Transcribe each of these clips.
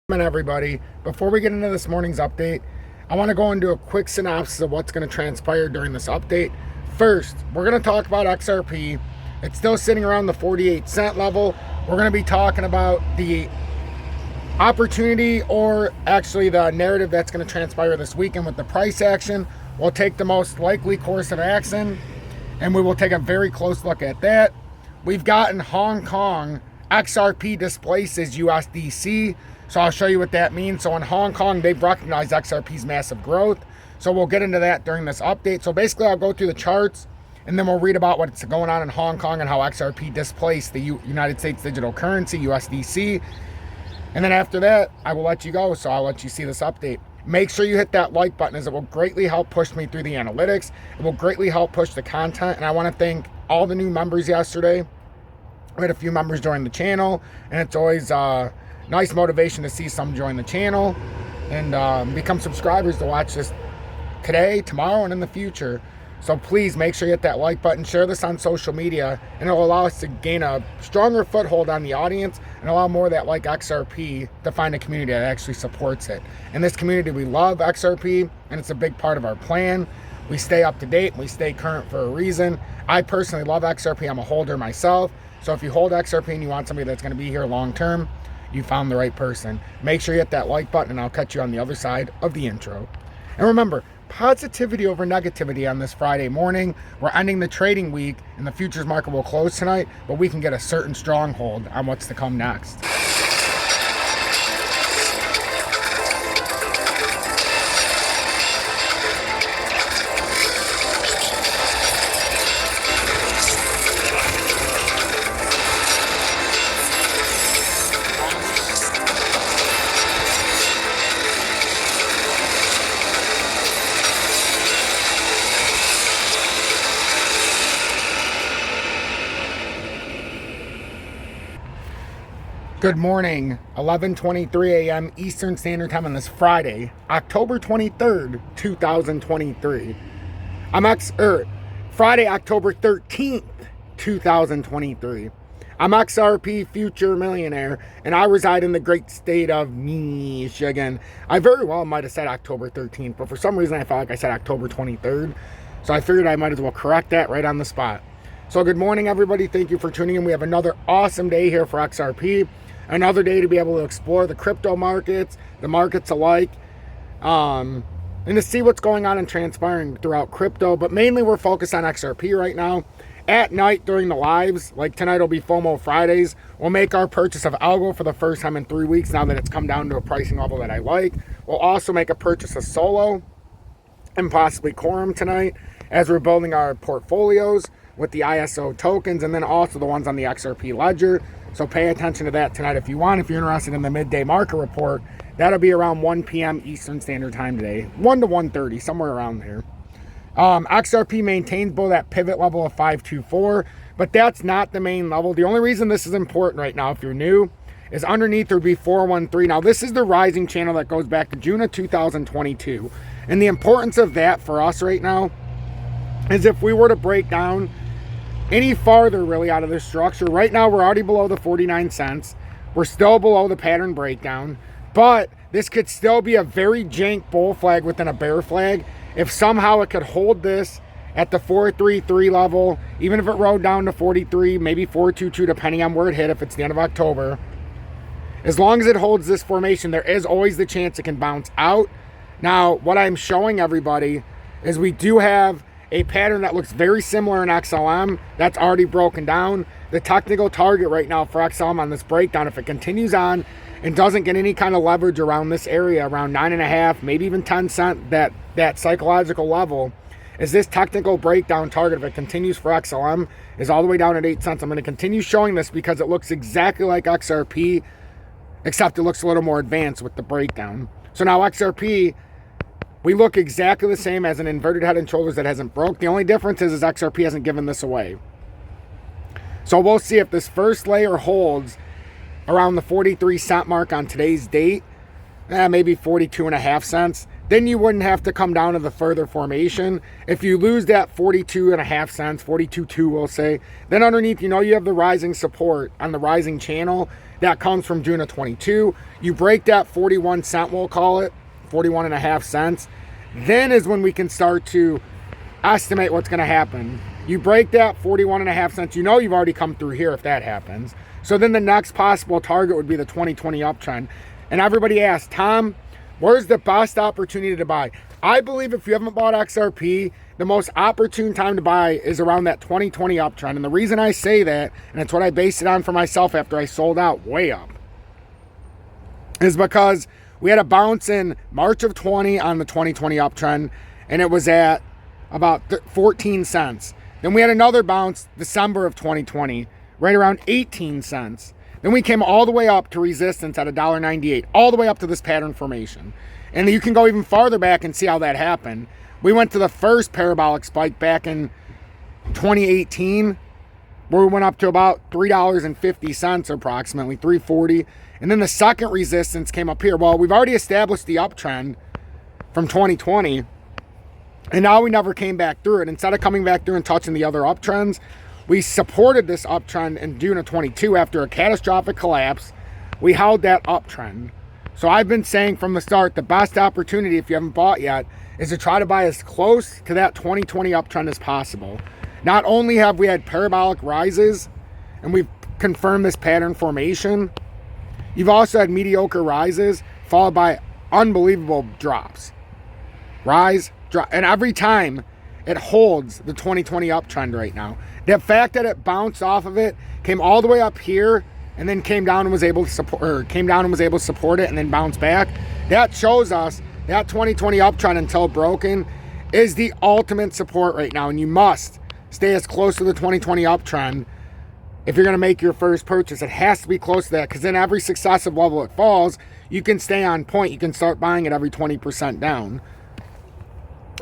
Everybody, before we get into this morning's update, I want to go into a quick synopsis of what's going to transpire during this update. First, we're going to talk about XRP. It's still sitting around the 48-cent level. We're going to be talking about the opportunity, or actually the narrative, that's going to transpire this weekend with the price action. We'll take the most likely course of action, and we will take a very close look at that. We've gotten Hong Kong XRP displaces USDC. So I'll show you what that means. So in Hong Kong, they've recognized XRP's massive growth. So we'll get into that during this update. So basically, I'll go through the charts, and then we'll read about what's going on in Hong Kong and how XRP displaced the United States digital currency, USDC. And then after that, I will let you go. So I'll let you see this update. Make sure you hit that like button, as it will greatly help push me through the analytics. It will greatly help push the content. And I want to thank all the new members yesterday. We had a few members join the channel, and it's always nice motivation to see some join the channel and become subscribers to watch this today, tomorrow, and in the future. So please make sure you hit that like button, share this on social media, and it'll allow us to gain a stronger foothold on the audience and allow more of that like XRP to find a community that actually supports it. In this community, we love XRP, and it's a big part of our plan. We stay up to date, we stay current for a reason. I personally love XRP. I'm a holder myself. So if you hold XRP and you want somebody that's going to be here long term, you found the right person. Make sure you hit that like button, and I'll catch you on the other side of the intro. And remember, positivity over negativity on this Friday morning. We're ending the trading week, and the futures market will close tonight, but we can get a certain stronghold on what's to come next. Good morning, 11:23 a.m. Eastern Standard Time on this Friday, October 23rd, 2023. Friday, October 13th, 2023. I'm XRP Future Millionaire, and I reside in the great state of Michigan. I very well might have said October 13th, but for some reason I felt like I said October 23rd, so I figured I might as well correct that right on the spot. So good morning, everybody. Thank you for tuning in. We have another awesome day here for XRP. Another day to be able to explore the crypto markets, the markets alike, and to see what's going on and transpiring throughout crypto. But mainly we're focused on XRP right now. At night during the lives, like tonight will be FOMO Fridays, we'll make our purchase of Algo for the first time in 3 weeks now that it's come down to a pricing level that I like. We'll also make a purchase of Solo and possibly Quorum tonight as we're building our portfolios with the ISO tokens, and then also the ones on the XRP ledger. So pay attention to that tonight if you want. If you're interested in the midday market report, that'll be around 1 p.m. Eastern Standard Time today. 1 to 1:30, somewhere around there. XRP maintains below that pivot level of 524, but that's not the main level. The only reason this is important right now, if you're new, is underneath there would be 413. Now, this is the rising channel that goes back to June of 2022. And the importance of that for us right now is if we were to break down any farther really out of this structure, right now we're already below the 49 cents. We're still below the pattern breakdown, but this could still be a very jank bull flag within a bear flag. If somehow it could hold this at the 433 level, even if it rode down to 43, maybe 422, depending on where it hit, if it's the end of October. As long as it holds this formation, there is always the chance it can bounce out. Now, what I'm showing everybody is we do have a pattern that looks very similar in XLM that's already broken down. The technical target right now for XLM on this breakdown, if it continues on and doesn't get any kind of leverage around this area, around 9.5, maybe even 10 cent, that psychological level, is this technical breakdown target. If it continues for XLM, is all the way down at 8 cents. I'm going to continue showing this because it looks exactly like XRP, except it looks a little more advanced with the breakdown. So now XRP, we look exactly the same as an inverted head and shoulders that hasn't broke. The only difference is XRP hasn't given this away. So we'll see if this first layer holds around the 43 cent mark on today's date, maybe 42.5 cents. Then you wouldn't have to come down to the further formation. If you lose that 42.5 cents, 42.2 we'll say, then underneath, you know, you have the rising support on the rising channel. that comes from June of 22. You break that 41 cent, we'll call it, 41 and a half cents. Then is when we can start to estimate what's going to happen. You break that 41 and a half cents, you know you've already come through here if that happens. So then the next possible target would be the 2020 uptrend. And everybody asks, Tom, where's the best opportunity to buy? I believe if you haven't bought XRP, the most opportune time to buy is around that 2020 uptrend. And the reason I say that, and it's what I based it on for myself after I sold out way up, is because we had a bounce in March of 20 on the 2020 uptrend, and it was at about 14 cents. Then we had another bounce December of 2020, right around 18 cents. Then we came all the way up to resistance at $1.98, all the way up to this pattern formation. And you can go even farther back and see how that happened. We went to the first parabolic spike back in 2018, where we went up to about $3.50 approximately, $3.40. And then the second resistance came up here. Well, we've already established the uptrend from 2020, and now we never came back through it. Instead of coming back through and touching the other uptrends, we supported this uptrend in June of 22 after a catastrophic collapse. We held that uptrend. So I've been saying from the start, the best opportunity, if you haven't bought yet, is to try to buy as close to that 2020 uptrend as possible. Not only have we had parabolic rises, and we've confirmed this pattern formation, you've also had mediocre rises followed by unbelievable drops. Rise, drop, and every time it holds the 2020 uptrend right now. The fact that it bounced off of it, came all the way up here, and then came down and was able to support it and then bounce back, that shows us that 2020 uptrend until broken is the ultimate support right now. And you must stay as close to the 2020 uptrend if you're going to make your first purchase. It has to be close to that, because then every successive level it falls, you can stay on point. You can start buying it every 20% down.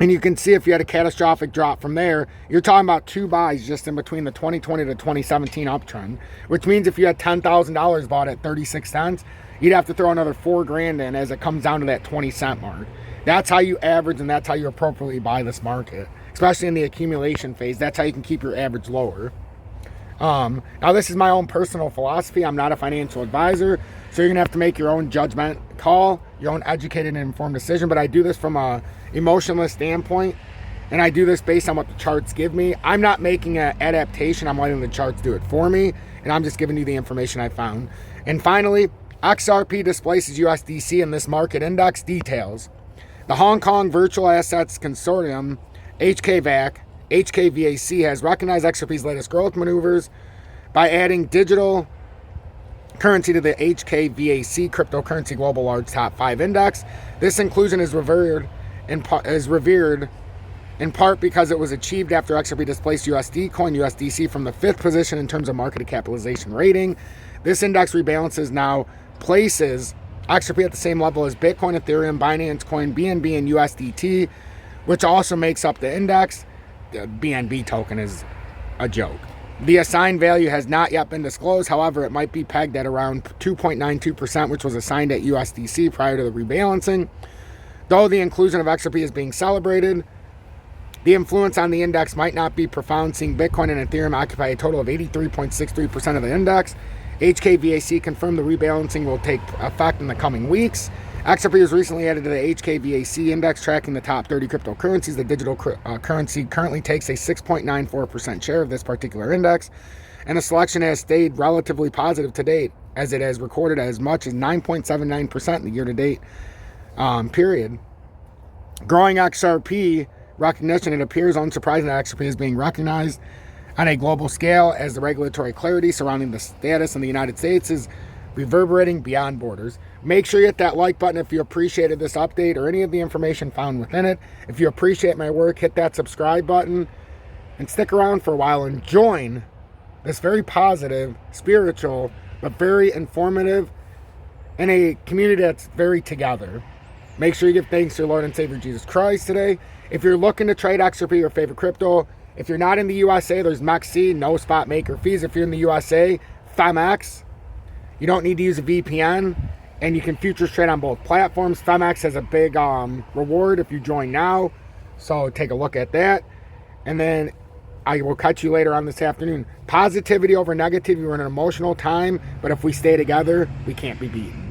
And you can see if you had a catastrophic drop from there, you're talking about 2 buys just in between the 2020 to 2017 uptrend, which means if you had $10,000 bought at 36 cents, you'd have to throw another $4,000 in as it comes down to that 20 cent mark. That's how you average, and that's how you appropriately buy this market, especially in the accumulation phase. That's how you can keep your average lower. Now, this is my own personal philosophy. I'm not a financial advisor, so you're going to have to make your own judgment call, your own educated and informed decision. But I do this from a emotionless standpoint, and I do this based on what the charts give me. I'm not making an adaptation. I'm letting the charts do it for me, and I'm just giving you the information I found. And finally, XRP displaces USDC in this market index details. The Hong Kong Virtual Assets Consortium, HKVAC, has recognized XRP's latest growth maneuvers by adding digital currency to the HKVAC Cryptocurrency Global Large Top 5 Index. This inclusion is revered in part because it was achieved after XRP displaced USD coin USDC from the 5th position in terms of market capitalization rating. This index rebalances now places XRP at the same level as Bitcoin, Ethereum, Binance Coin, BNB, and USDT, which also makes up the index. The BNB token is a joke. The assigned value has not yet been disclosed. However, it might be pegged at around 2.92%, which was assigned at USDC prior to the rebalancing. Though the inclusion of XRP is being celebrated, the influence on the index might not be profound, seeing Bitcoin and Ethereum occupy a total of 83.63% of the index. HKVAC confirmed the rebalancing will take effect in the coming weeks. XRP was recently added to the HKVAC index, tracking the top 30 cryptocurrencies. The digital currency currently takes a 6.94% share of this particular index, and the selection has stayed relatively positive to date, as it has recorded as much as 9.79% in the year-to-date period. Growing XRP recognition, it appears unsurprising that XRP is being recognized on a global scale as the regulatory clarity surrounding the status in the United States is reverberating beyond borders. Make sure you hit that like button if you appreciated this update or any of the information found within it. If you appreciate my work, hit that subscribe button and stick around for a while and join this very positive, spiritual, but very informative, and a community that's very together. Make sure you give thanks to your Lord and Savior Jesus Christ today. If you're looking to trade XRP, your favorite crypto, if you're not in the USA, there's MEXC, no spot maker fees. If you're in the USA, FEMX. You don't need to use a VPN, and you can futures trade on both platforms. FEMX has a big reward if you join now, so take a look at that. And then I will catch you later on this afternoon. Positivity over negativity. We're in an emotional time, but if we stay together, we can't be beaten.